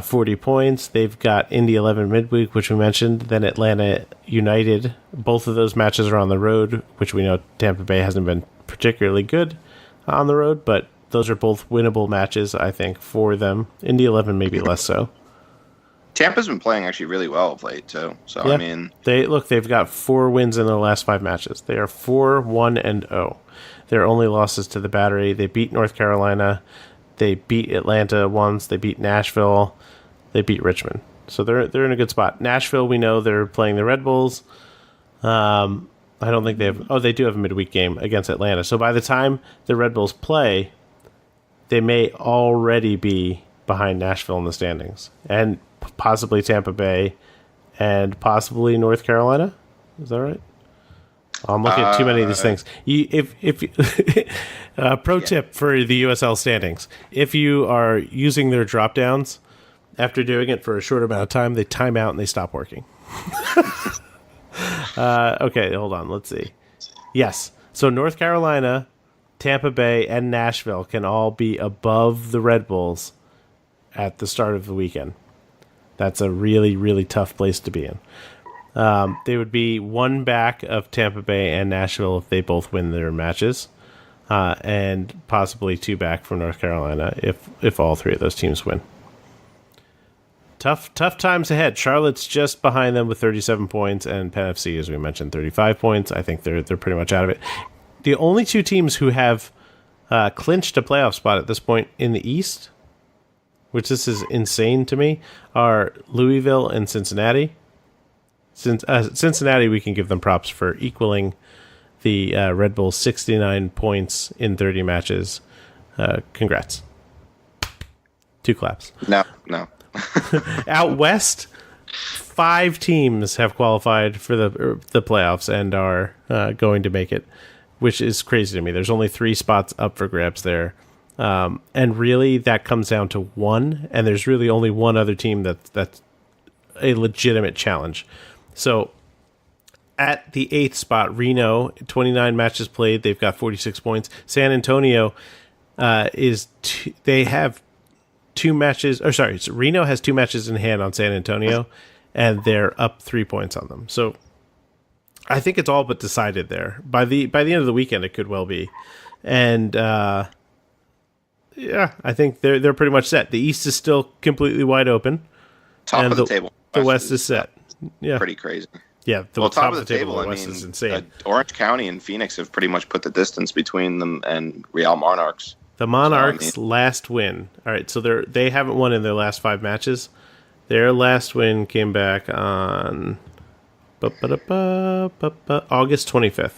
40 points. They've got Indy 11 midweek, which we mentioned. Then Atlanta United. Both of those matches are on the road, which we know Tampa Bay hasn't been particularly good on the road, but those are both winnable matches, I think, for them. Indy 11 maybe less so. Tampa's been playing actually really well of late too. So yeah. I mean, they've got 4 wins in their last 5 matches. They are 4-1-0. Their only losses to the Battery. They beat North Carolina. They beat Atlanta once. They beat Nashville. They beat Richmond. So they're in a good spot. Nashville, we know they're playing the Red Bulls. I don't think they have. Oh, they do have a midweek game against Atlanta. So by the time the Red Bulls play, they may already be behind Nashville in the standings, and possibly Tampa Bay, and possibly North Carolina. Is that right? I'm looking at too many of these things. Pro tip for the USL standings: if you are using their drop downs, after doing it for a short amount of time, they time out and they stop working. Okay, hold on. Let's see. Yes, so North Carolina, Tampa Bay, and Nashville can all be above the Red Bulls at the start of the weekend. That's a really, really tough place to be in. They would be 1 back of Tampa Bay and Nashville if they both win their matches, and possibly 2 back from North Carolina if all 3 of those teams win. Tough times ahead. Charlotte's just behind them with 37 points, and Penn FC, as we mentioned, 35 points. I think they're pretty much out of it. The only 2 teams who have clinched a playoff spot at this point in the East, which this is insane to me, are Louisville and Cincinnati. Cincinnati, we can give them props for equaling the Red Bulls 69 points in 30 matches. Congrats. 2 claps. No. Out west, 5 teams have qualified for the playoffs and are going to make it, which is crazy to me. There's only 3 spots up for grabs there. And really, that comes down to 1, and there's really only 1 other team that's a legitimate challenge. So, at the 8th spot, Reno, 29 matches played, they've got 46 points. San Antonio they have 2 matches, Reno has 2 matches in hand on San Antonio, and they're up 3 points on them. So, I think it's all but decided there. By the end of the weekend, it could well be. And, yeah, I think they're pretty much set. The East is still completely wide open. Top of the table. The West is set. Yeah, pretty crazy. Yeah, top of the table. The West is insane. Orange County and Phoenix have pretty much put the distance between them and Real Monarchs. The Monarchs' last win. All right, so they haven't won in their last 5 matches. Their last win came back on August 25th.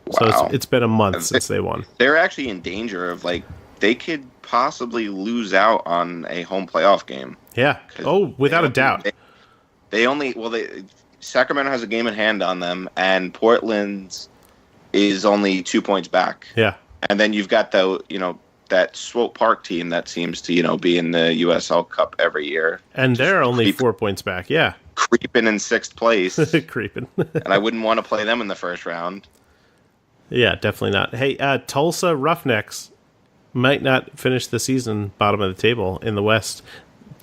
Wow. So it's been a month since they won. They're actually in danger of they could possibly lose out on a home playoff game. Yeah. Oh, without a doubt. Sacramento has a game in hand on them, and Portland is only 2 points back. Yeah. And then you've got that Swope Park team that seems to, be in the USL Cup every year. And they're only 4 points back. Yeah. Creeping in 6th place. Creeping. And I wouldn't want to play them in the first round. Yeah, definitely not. Hey, Tulsa Roughnecks might not finish the season bottom of the table in the West.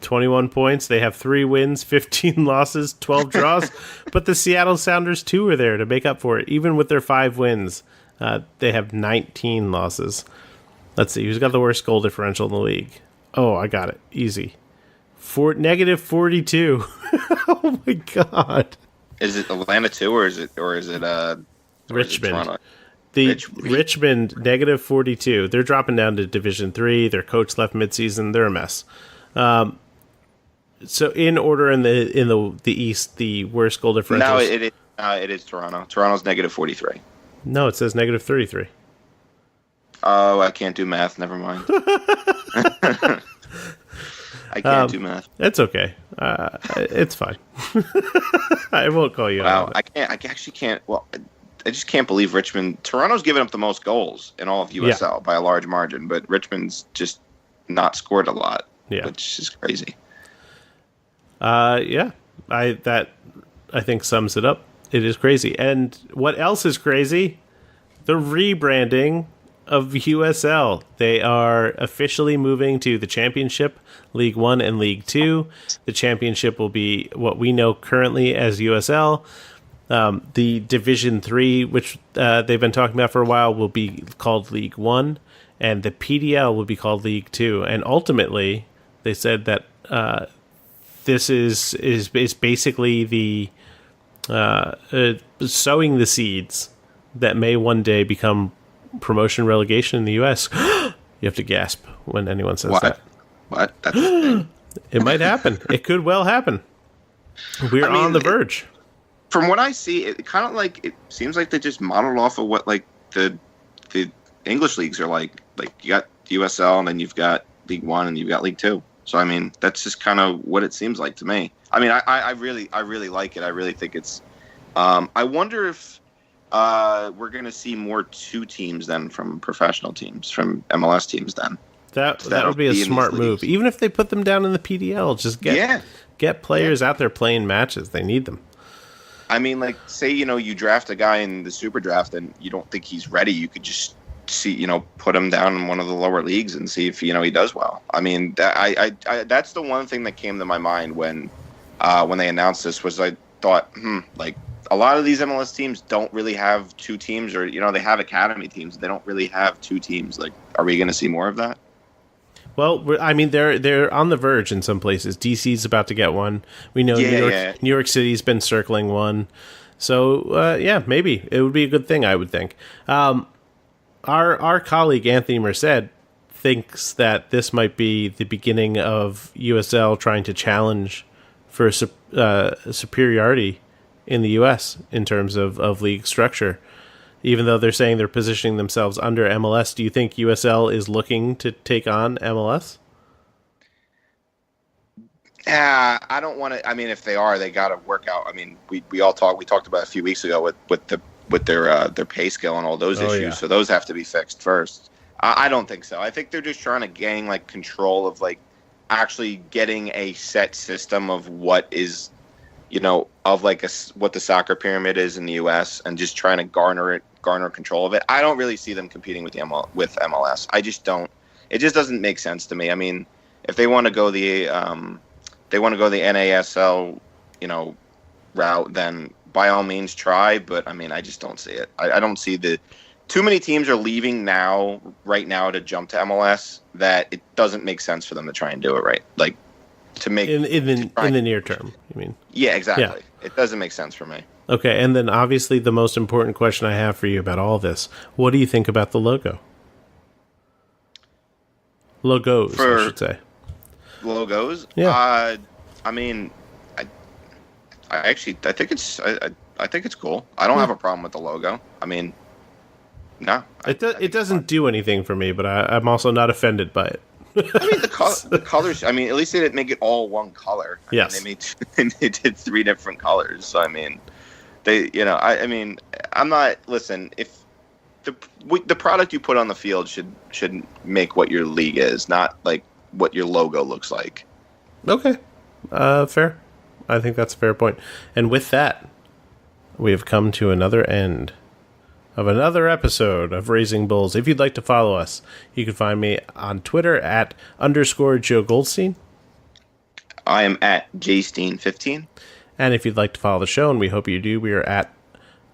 21 points. They have 3 wins, 15 losses, 12 draws. But the Seattle Sounders, too, are there to make up for it. Even with their 5 wins, they have 19 losses. Let's see. Who's got the worst goal differential in the league? Oh, I got it. Easy. Negative 42. Oh, my God. Is it Atlanta, too, or is it Richmond? Richmond, negative 42. They're dropping down to Division 3. Their coach left midseason. They're a mess. So in order in the East, the worst goal differential. No, it is Toronto. Toronto's negative 43. No, it says negative 33. Oh, I can't do math. Never mind. I can't do math. It's okay. It's fine. I won't call you out. Wow, I actually can't. Well, I just can't believe Richmond. Toronto's given up the most goals in all of USL by a large margin, but Richmond's just not scored a lot, which is crazy. Yeah, I think sums it up. It is crazy. And what else is crazy? The rebranding of USL. They are officially moving to the Championship, League 1 and League 2. The Championship will be what we know currently as USL. The Division 3, which they've been talking about for a while, will be called League 1. And the PDL will be called League 2. And ultimately, they said that this is basically the sowing the seeds that may one day become promotion relegation in the U.S. You have to gasp when anyone says that. What? That's the thing. It might happen. It could well happen. We're on the verge. From what I see, it kind of it seems like they just modeled off of what the English leagues are like. Like you got USL and then you've got League 1 and you've got League 2. So I mean, that's just kind of what it seems like to me. I mean, I really like it. I really think it's. I wonder if we're going to see more 2 teams then from professional teams, from MLS teams then. That would be a smart move. Even if they put them down in the PDL, just get players out there playing matches. They need them. I mean, say, you draft a guy in the super draft and you don't think he's ready. You could just see, put him down in one of the lower leagues and see if, he does well. I mean, that's the one thing that came to my mind when they announced this was I thought, a lot of these MLS teams don't really have 2 teams or, they have academy teams. They don't really have 2 teams. Are we going to see more of that? Well, I mean, they're on the verge in some places. DC's about to get one. We know New York City's been circling one. So, maybe. It would be a good thing, I would think. Our colleague, Anthony Merced, thinks that this might be the beginning of USL trying to challenge for superiority in the U.S. in terms of league structure. Even though they're saying they're positioning themselves under MLS, do you think USL is looking to take on MLS? I don't want to. I mean, if they are, they got to work out. I mean, we talked about a few weeks ago with their pay scale and all those issues. Yeah. So those have to be fixed first. I don't think so. I think they're just trying to gain control of actually getting a set system of what is, of what the soccer pyramid is in the U.S. and just trying to garner control of it. I don't really see them competing with MLS. I just don't. It just doesn't make sense to me. I mean, if they want to go the NASL, route, then by all means try. But I mean, I just don't see it. I don't see too many teams are leaving right now to jump to MLS that it doesn't make sense for them to try and do it right. To make in the near term, you mean? Yeah, exactly. Yeah. It doesn't make sense for me. Okay, and then obviously the most important question I have for you about all this: what do you think about the logo? Logos, I should say. Logos? Yeah. I mean, I think it's cool. I don't have a problem with the logo. I mean, no. It doesn't do anything for me, but I'm also not offended by it. I mean, the colors. I mean, at least they didn't make it all one color. Yes. Mean, they did 3 different colors. So I mean, I mean, I'm not. Listen, if the product you put on the field should make what your league is, not like what your logo looks like. Okay, fair. I think that's a fair point. And with that, we have come to another end of another episode of Raising Bulls. If you'd like to follow us, you can find me on Twitter at _Joe Goldstein. I am at JSteen15. And if you'd like to follow the show, and we hope you do, we are at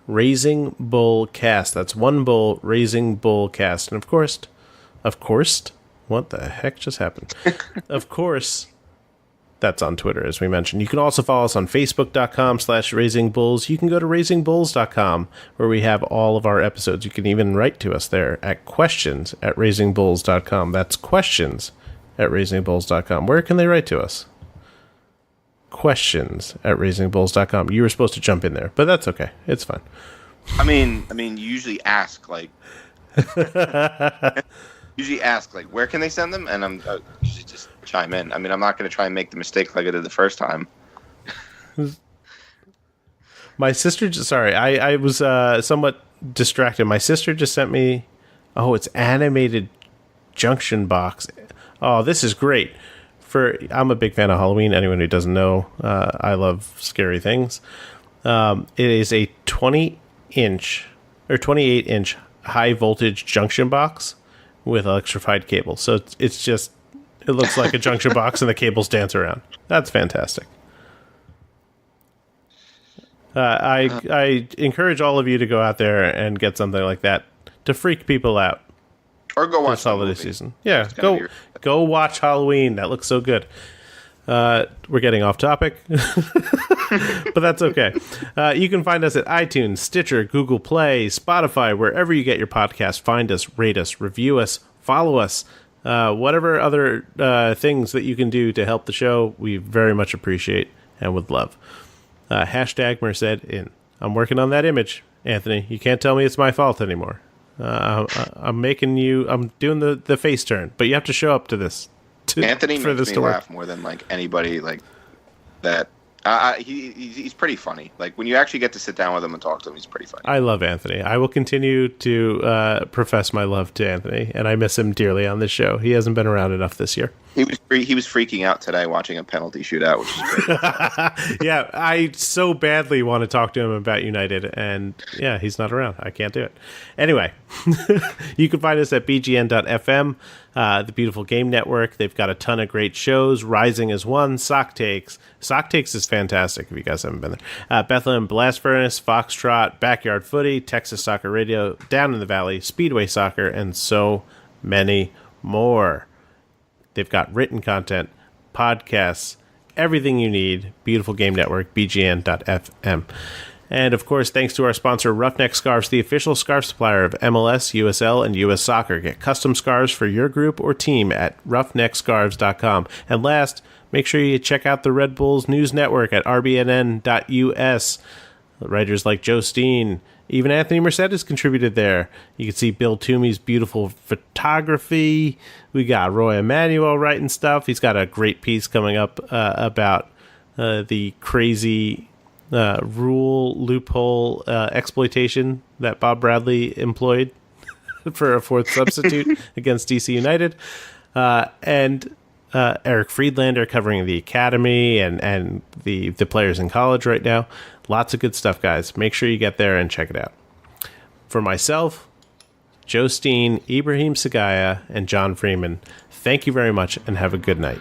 Raising Bull Cast. That's one bull, Raising Bull Cast. And of course, what the heck just happened? Of course, that's on Twitter, as we mentioned. You can also follow us on Facebook.com/RaisingBulls. You can go to RaisingBulls.com, where we have all of our episodes. You can even write to us there at questions@RaisingBulls.com. That's questions@RaisingBulls.com. Where can they write to us? Questions@RaisingBulls.com. You were supposed to jump in there, but that's okay. It's fine. I mean, you usually ask like, where can they send them? And I'm usually just chime in. I mean, I'm not going to try and make the mistake like I did the first time. My sister just, sorry, I was somewhat distracted. My sister just sent me, it's animated junction box. Oh, this is great. I'm a big fan of Halloween. Anyone who doesn't know, I love scary things. It is a 20-inch or 28-inch high voltage junction box with electrified cable. So it's just, it looks like a junction box and the cables dance around. That's fantastic. I encourage all of you to go out there and get something like that to freak people out. Or go watch the holiday movie. Season. Yeah, go watch Halloween. That looks so good. We're getting off topic, but that's okay. You can find us at iTunes, Stitcher, Google Play, Spotify, wherever you get your podcast. Find us, rate us, review us, follow us, whatever other things that you can do to help the show, we very much appreciate and would love. Hashtag Merced in. I'm working on that image, Anthony. You can't tell me it's my fault anymore. I'm doing the face turn, but you have to show up to this. Anthony makes me laugh more than like anybody like that. He's pretty funny. Like when you actually get to sit down with him and talk to him, he's pretty funny. I love Anthony. I will continue to profess my love to Anthony, and I miss him dearly on this show. He hasn't been around enough this year. He was freaking out today watching a penalty shootout, which is great. Yeah, I so badly want to talk to him about United, and yeah, he's not around. I can't do it. Anyway, you can find us at bgn.fm, the Beautiful Game Network. They've got a ton of great shows. Rising is one. Sock Takes is fantastic if you guys haven't been there. Bethlehem Blast Furnace, Foxtrot, Backyard Footy, Texas Soccer Radio, Down in the Valley, Speedway Soccer, and so many more. They've got written content, podcasts, everything you need. Beautiful Game Network, bgn.fm. And, of course, thanks to our sponsor, Roughneck Scarves, the official scarf supplier of MLS, USL, and US Soccer. Get custom scarves for your group or team at roughneckscarves.com. And last, make sure you check out the Red Bulls News Network at rbnn.us. Writers like Joe Steen, even Anthony Mercedes contributed there. You can see Bill Toomey's beautiful photography. We got Roy Emanuel writing stuff. He's got a great piece coming up about the crazy rule loophole exploitation that Bob Bradley employed for a fourth substitute against DC United. And Eric Friedlander covering the academy and the players in college right now. Lots of good stuff, guys. Make sure you get there and check it out. For myself, Joe Steen, Ibrahim Sekagya, and John Freeman, thank you very much and have a good night.